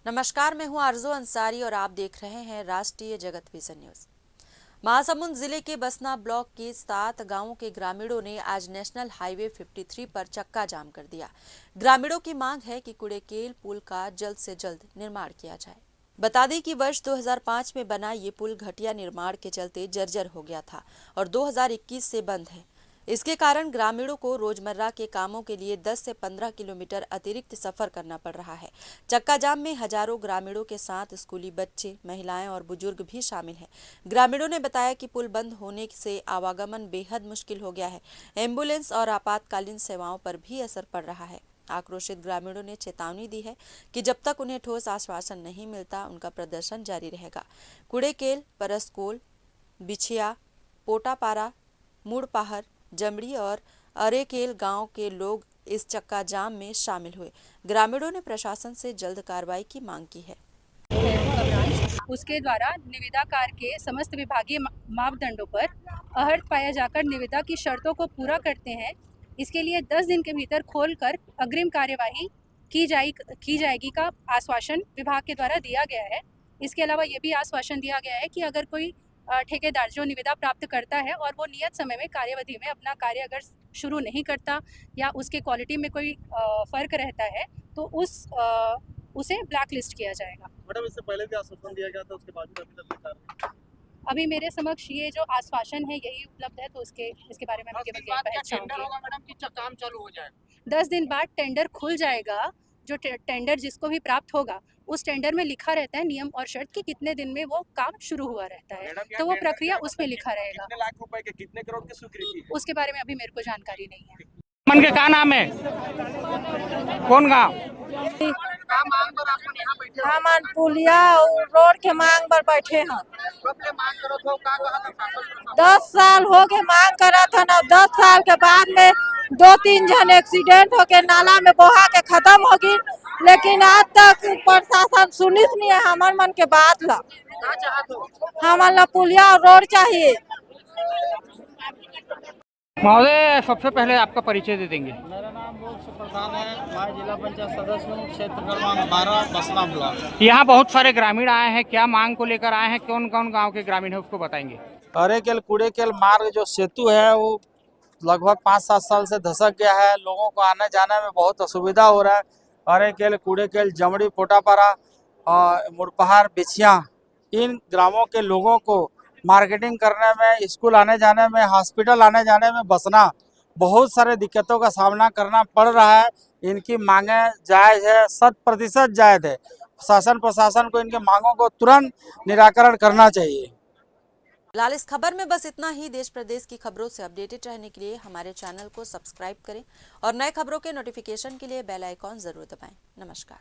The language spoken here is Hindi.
नमस्कार, मैं हूं आरजू अंसारी और आप देख रहे हैं राष्ट्रीय जगत विजन न्यूज। महासमुंद जिले के बसना ब्लॉक के 7 गांवों के ग्रामीणों ने आज नेशनल हाईवे 53 पर चक्का जाम कर दिया। ग्रामीणों की मांग है कि कुड़ेकेल पुल का जल्द से जल्द निर्माण किया जाए। बता दें कि वर्ष 2005 में बना ये पुल घटिया निर्माण के चलते जर्जर हो गया था और 2021 से बंद है। इसके कारण ग्रामीणों को रोजमर्रा के कामों के लिए 10 से 15 किलोमीटर अतिरिक्त सफर करना पड़ रहा है। चक्का जाम में हजारों ग्रामीणों के साथ स्कूली बच्चे, महिलाएं और बुजुर्ग भी शामिल हैं। ग्रामीणों ने बताया कि पुल बंद होने से आवागमन बेहद मुश्किल हो गया है। एम्बुलेंस और आपातकालीन सेवाओं पर भी असर पड़ रहा है। आक्रोशित ग्रामीणों ने चेतावनी दी है कि जब तक उन्हें ठोस आश्वासन नहीं मिलता, उनका प्रदर्शन जारी रहेगा। कुड़ेकेल, परसकोल, बिछिया, पोटापारा, मुड़पाहर, जमड़ी और अरेकेल गांव के लोग इस चक्का जाम में शामिल हुए। ग्रामीणों ने प्रशासन से जल्द कार्रवाई की मांग की है। उसके द्वारा निविदाकार के समस्त विभागीय मापदंडों पर अहर्त पाया जाकर निविदा की शर्तों को पूरा करते हैं। इसके लिए 10 दिन के भीतर खोलकर अग्रिम कार्यवाही की जाएगी का आश्वासन विभाग के द्वारा दिया गया है। इसके अलावा ये भी आश्वासन दिया गया है कि अगर कोई ठेकेदार जो निविदा प्राप्त करता है और वो नियत समय में कार्यवधि में अपना कार्य अगर शुरू नहीं करता या उसके क्वालिटी में कोई फर्क रहता है तो उसे ब्लैक लिस्ट किया जाएगा। मैडम, इससे पहले भी आश्वासन दिया गया था, उसके बाद अभी तक अभी मेरे समक्ष ये जो आश्वासन है यही उपलब्ध है, तो इसके बारे में मैं केवल यही कहना चाहूंगी। मैडम की काम चालू हो जाए 10 दिन बाद टेंडर खुल जाएगा। जो टेंडर जिसको भी प्राप्त होगा उस टेंडर में लिखा रहता है नियम और शर्त कि कितने दिन में वो काम शुरू हुआ रहता है, तो वो प्रक्रिया उसमें लिखा रहेगा। कितने लाख रुपए के कितने करोड़ की स्वीकृति उसके बारे में अभी मेरे को जानकारी नहीं है। मन के क्या नाम है? कौन गाँव? हमन पुलिया और रोड के मांग पर बैठे हैं। 10 साल हो गए मांग करा था ना। 10 साल के बाद में 2-3 जन एक्सीडेंट हो के नाला में बहा के खत्म हो गई, लेकिन आज तक प्रशासन सुनित नहीं है हमन मन के बात ला। हमन ला पुलिया और रोड चाहिए। महोदय, सबसे पहले आपका परिचय दे देंगे। मेरा नाम बोक्स प्रधान है, मैं जिला पंचायत सदस्य हूँ, क्षेत्र क्रमांक 12, बसना ब्लॉक। यहाँ बहुत सारे ग्रामीण आए हैं, क्या मांग को लेकर आए हैं? कौन कौन गांव के ग्रामीण है उसको बताएंगे। अरेकेल कुड़ेकेल मार्ग जो सेतु है वो लगभग 5-7 साल से धसक गया है। लोगों को आने जाने में बहुत असुविधा हो रहा है। अरेकेल, कुड़ेकेल, जमड़ी, पोटापारा, मुड़पहार, बिछिया, इन ग्रामों के लोगों को मार्केटिंग करने में, स्कूल आने जाने में, हॉस्पिटल आने जाने में, बसना बहुत सारे दिक्कतों का सामना करना पड़ रहा है। इनकी मांगे जायज़ है, 100% जायज़ है। शासन प्रशासन को इनके मांगों को तुरंत निराकरण करना चाहिए। फिलहाल इस खबर में बस इतना ही। देश प्रदेश की खबरों से अपडेटेड रहने के लिए हमारे चैनल को सब्सक्राइब करें और नए खबरों के नोटिफिकेशन के लिए बेल आइकॉन जरूर दबाएं। नमस्कार।